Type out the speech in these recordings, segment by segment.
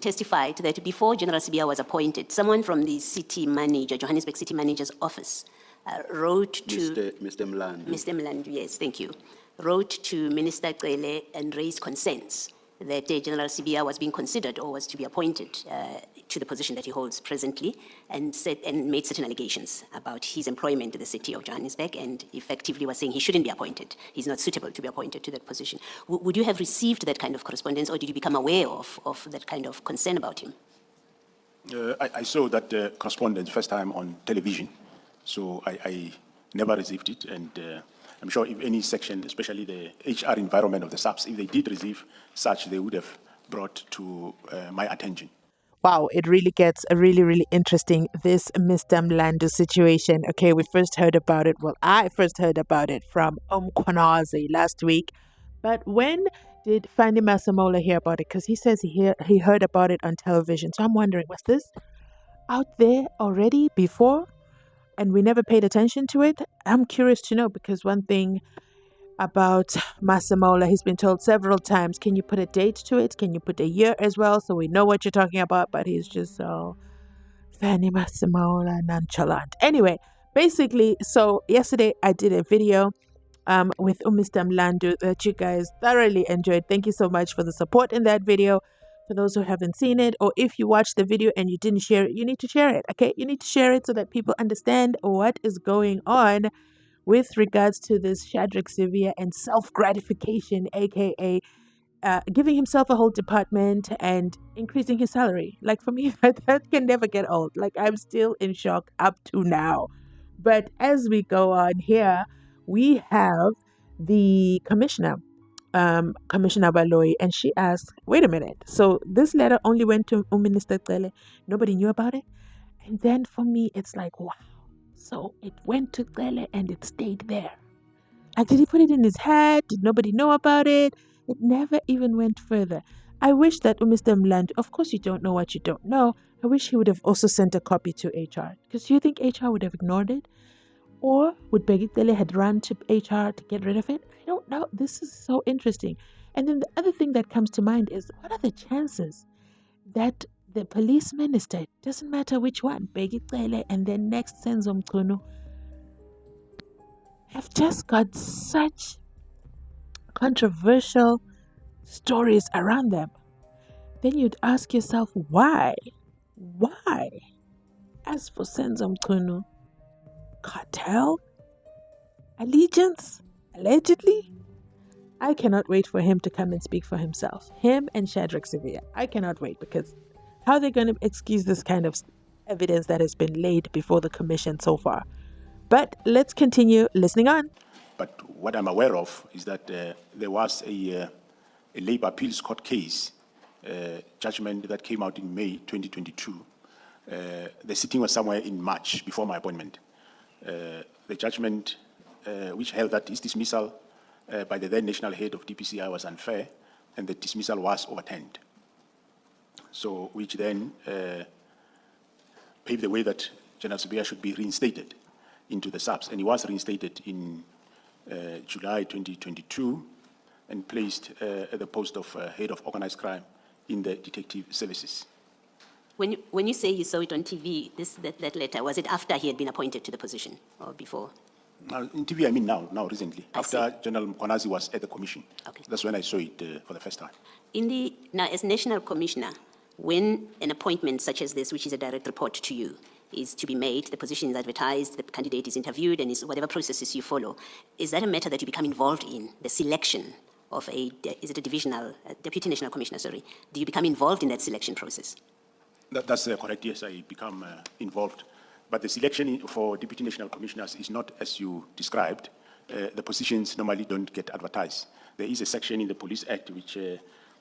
testified that before General Sibiya was appointed, someone from the city manager, Johannesburg City Manager's office, wrote to... Mr. Mlandu. Mr. Mlandu, yes, thank you. Wrote to Minister Cele and raised concerns that General Sibiya was being considered or was to be appointed to the position that he holds presently, and made certain allegations about his employment in the city of Johannesburg, and effectively was saying he shouldn't be appointed. He's not suitable to be appointed to that position. Would you have received that kind of correspondence, or did you become aware of that kind of concern about him? I saw that correspondence first time on television, so I never received it, and I'm sure if any section, especially the HR environment of the SAPS, if they did receive such, they would have brought to my attention. Wow, it really gets really, really interesting, this Mr. Mlandu situation. Okay, we first heard about it. Well, I first heard about it from Mkhwanazi last week. But when did Fannie Masemola hear about it? Because he says he heard about it on television. So I'm wondering, was this out there already before and we never paid attention to it? I'm curious to know, because one thing about Masemola, he's been told several times, can you put a date to it? Can you put a year as well, so we know what you're talking about? But he's just so Fannie Masemola nonchalant. Anyway, basically, so yesterday I did a video with Mr. Mlandu that you guys thoroughly enjoyed. Thank you so much for the support in that video. For those who haven't seen it, or if you watched the video and you didn't share it, you need to share it, okay? You need to share it so that people understand what is going on with regards to this Shadrack Sibiya and self-gratification, aka giving himself a whole department and increasing his salary. Like, for me, that can never get old. Like, I'm still in shock up to now. But as we go on here, we have the commissioner, Commissioner Baloyi, and she asked, wait a minute, so this letter only went to Minister Cele, nobody knew about it? And then for me, it's like, wow. So it went to Cele and it stayed there. Like, did he put it in his head? Did nobody know about it? It never even went further. I wish that Mr. Mlandu, of course you don't know what you don't know. I wish he would have also sent a copy to HR. Because do you think HR would have ignored it? Or would Bheki Cele had run to HR to get rid of it? I don't know. This is so interesting. And then the other thing that comes to mind is, what are the chances that the police minister, doesn't matter which one, Bheki Cele and then next Senzo Mchunu, have just got such controversial stories around them? Then you'd ask yourself, why? Why? As for Senzo Mchunu, cartel? Allegiance? Allegedly? I cannot wait for him to come and speak for himself. Him and Shadrack Sibiya. I cannot wait, because how are they going to excuse this kind of evidence that has been laid before the commission so far? But let's continue listening on. But what I'm aware of is that there was a labor appeals court case judgment that came out in May 2022. The sitting was somewhere in March before my appointment. The judgment which held that his dismissal by the then national head of DPCI was unfair, and the dismissal was overturned. So, which then paved the way that General Sibiya should be reinstated into the SAPS. And he was reinstated in July 2022 and placed at the post of head of organized crime in the detective services. When you say you saw it on TV, that letter, was it after he had been appointed to the position or before? In TV, I mean now recently, after General Mkhwanazi was at the commission. Okay. That's when I saw it for the first time. Now, as National Commissioner, when an appointment such as this, which is a direct report to you, is to be made, the position is advertised, the candidate is interviewed, and whatever processes you follow, is that a matter that you become involved in, the selection of is it a divisional, Deputy National Commissioner, sorry? Do you become involved in that selection process? That's correct, yes, I become involved. But the selection for Deputy National Commissioners is not as you described. The positions normally don't get advertised. There is a section in the Police Act which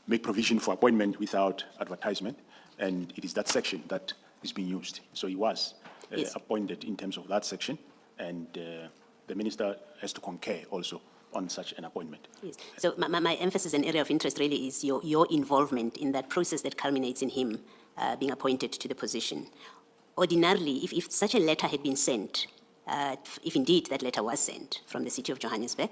make provision for appointment without advertisement, and it is that section that is being used. So he was appointed in terms of that section, and the minister has to concur also on such an appointment. Yes. So my emphasis and area of interest really is your involvement in that process that culminates in him being appointed to the position. Ordinarily, if such a letter had been sent, if indeed that letter was sent from the city of Johannesburg,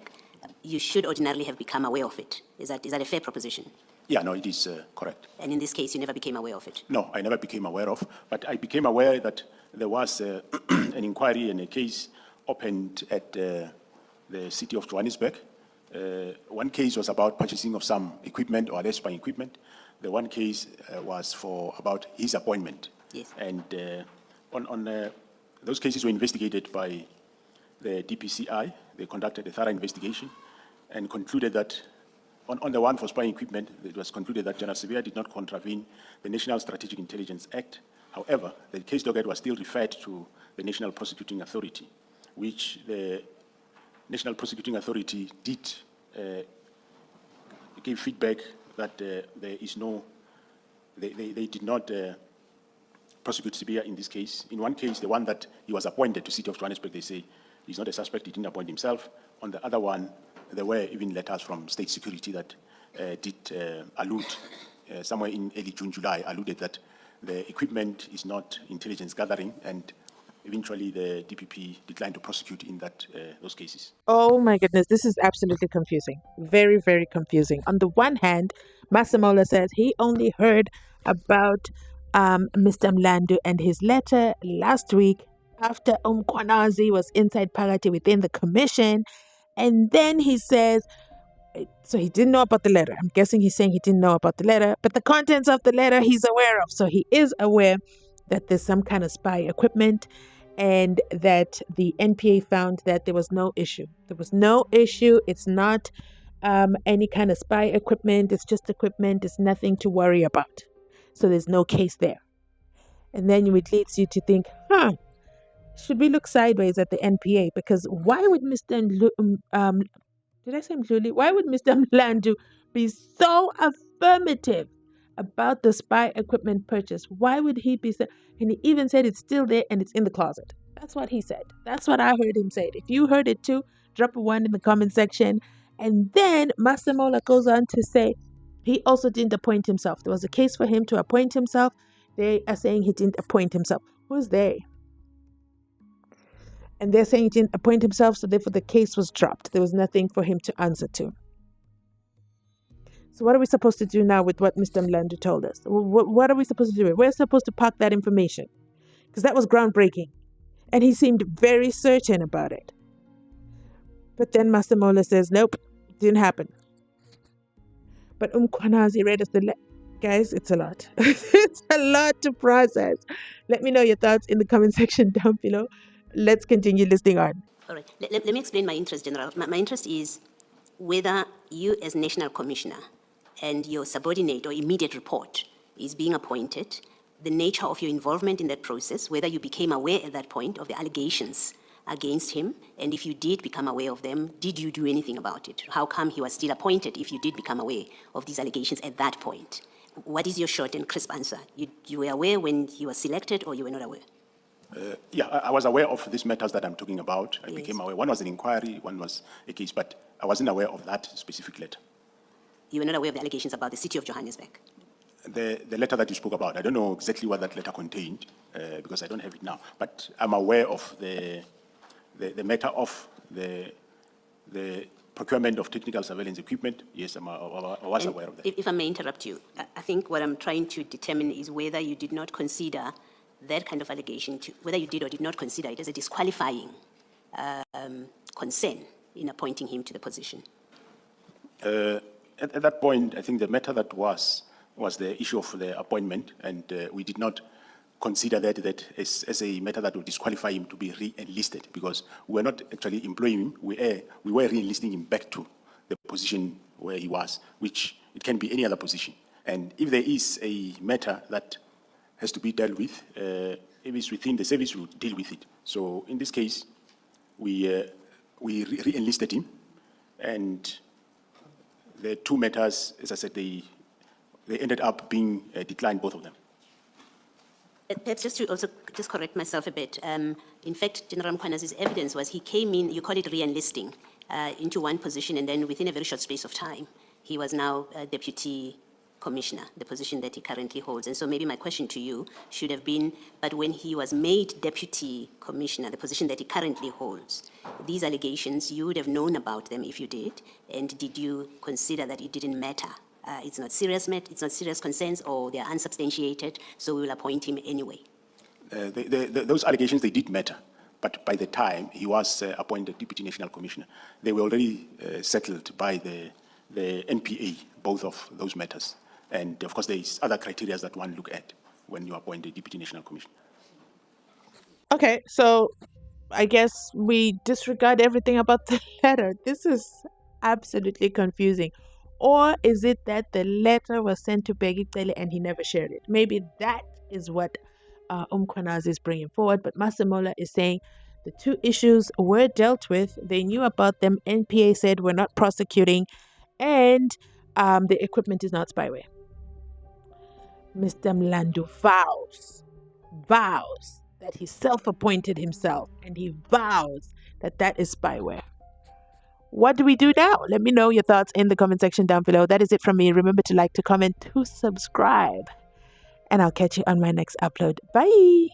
you should ordinarily have become aware of it. Is that a fair proposition? Yeah, no, it is correct. And in this case, you never became aware of it? No, I never became aware of, but I became aware that there was an inquiry and a case opened at the city of Johannesburg. One case was about purchasing of some equipment or less buying equipment. The one case was about his appointment. Yes. And those cases were investigated by the DPCI. They conducted a thorough investigation and concluded that on the one for spying equipment, it was concluded that General Sibiya did not contravene the National Strategic Intelligence Act. However, the case docket was still referred to the National Prosecuting Authority, which the National Prosecuting Authority did give feedback that there is no, they did not prosecute Sibiya in this case. In one case, the one that he was appointed to City of Johannesburg, they say he's not a suspect, he didn't appoint himself. On the other one, there were even letters from state security that did allude, somewhere in early June, July, alluded that the equipment is not intelligence gathering, and eventually the DPP declined to prosecute in those cases. Oh my goodness, this is absolutely confusing. Very, very confusing. On the one hand, Masemola says he only heard about Mr. Mlandu and his letter last week after Umkwanazi was inside Phakathi within the commission. And then he says, so he didn't know about the letter. I'm guessing he's saying he didn't know about the letter, but the contents of the letter he's aware of. So he is aware that there's some kind of spy equipment and that the NPA found that there was no issue. There was no issue. It's not any kind of spy equipment. It's just equipment. It's nothing to worry about. So there's no case there. And then it leads you to think, should we look sideways at the NPA? Because why would Mr. Why would Mr. Mlandu be so affirmative about the spy equipment purchase? Why would he be so? And he even said it's still there and it's in the closet. That's what he said. That's what I heard him say. If you heard it too, drop a 1 in the comment section. And then Masemola goes on to say he also didn't appoint himself. There was a case for him to appoint himself. They are saying he didn't appoint himself. Who's they? And they're saying he didn't appoint himself, so therefore the case was dropped. There was nothing for him to answer to. So what are we supposed to do now with what Mr. Mlandu told us? What are we supposed to do? We're supposed to park that information because that was groundbreaking. And he seemed very certain about it. But then Masemola says, nope, didn't happen. But Umkwanazi read us the guys, it's a lot. It's a lot to process. Let me know your thoughts in the comment section down below. Let's continue listening on. All right. Let me explain my interest, General. My interest is whether you as National Commissioner and your subordinate or immediate report is being appointed, the nature of your involvement in that process, whether you became aware at that point of the allegations against him, and if you did become aware of them, did you do anything about it? How come he was still appointed if you did become aware of these allegations at that point? What is your short and crisp answer? You were aware when he was selected, or you were not aware? Yeah, I was aware of these matters that I'm talking about. I Yes. became aware. One was an inquiry, one was a case, but I wasn't aware of that specific letter. You were not aware of the allegations about the city of Johannesburg? The letter that you spoke about, I don't know exactly what that letter contained because I don't have it now, but I'm aware of the matter of the procurement of technical surveillance equipment. Yes, I was aware of that. If I may interrupt you, I think what I'm trying to determine is whether you did not consider that kind of allegation, whether you did or did not consider it as a disqualifying concern in appointing him to the position. At that point, I think the matter that was the issue of the appointment, and we did not consider that as a matter that would disqualify him to be re-enlisted, because we were not actually employing him, we were re-enlisting him back to the position where he was, which it can be any other position. And if there is a matter that has to be dealt with, if it's within the service, we'll deal with it. So in this case, we re-enlisted him, and the two matters, as I said, they ended up being declined, both of them. Perhaps just to also just correct myself a bit. In fact, General Mkwanazi's evidence was he came in, you call it re-enlisting, into one position, and then within a very short space of time, he was now Deputy Commissioner, the position that he currently holds. And so maybe my question to you should have been, but when he was made Deputy Commissioner, the position that he currently holds, these allegations, you would have known about them if you did, and did you consider that it didn't matter it's not serious concerns, or they are unsubstantiated, so we will appoint him anyway. Those allegations, they did matter. But by the time he was appointed Deputy National Commissioner, they were already settled by the NPA, both of those matters. And of course, there is other criteria that one look at when you appoint a Deputy National Commissioner. Okay, so I guess we disregard everything about the letter. This is absolutely confusing. Or is it that the letter was sent to Bheki Cele and he never shared it? Maybe that is what Mkhwanazi is bringing forward. But Masemola is saying the two issues were dealt with. They knew about them. NPA said we're not prosecuting. And the equipment is not spyware. Mr. Mlandu vows that he self-appointed himself, and he vows that that is spyware. What do we do now? Let me know your thoughts in the comment section down below. That is it from me. Remember to like, to comment, to subscribe, and I'll catch you on my next upload. Bye.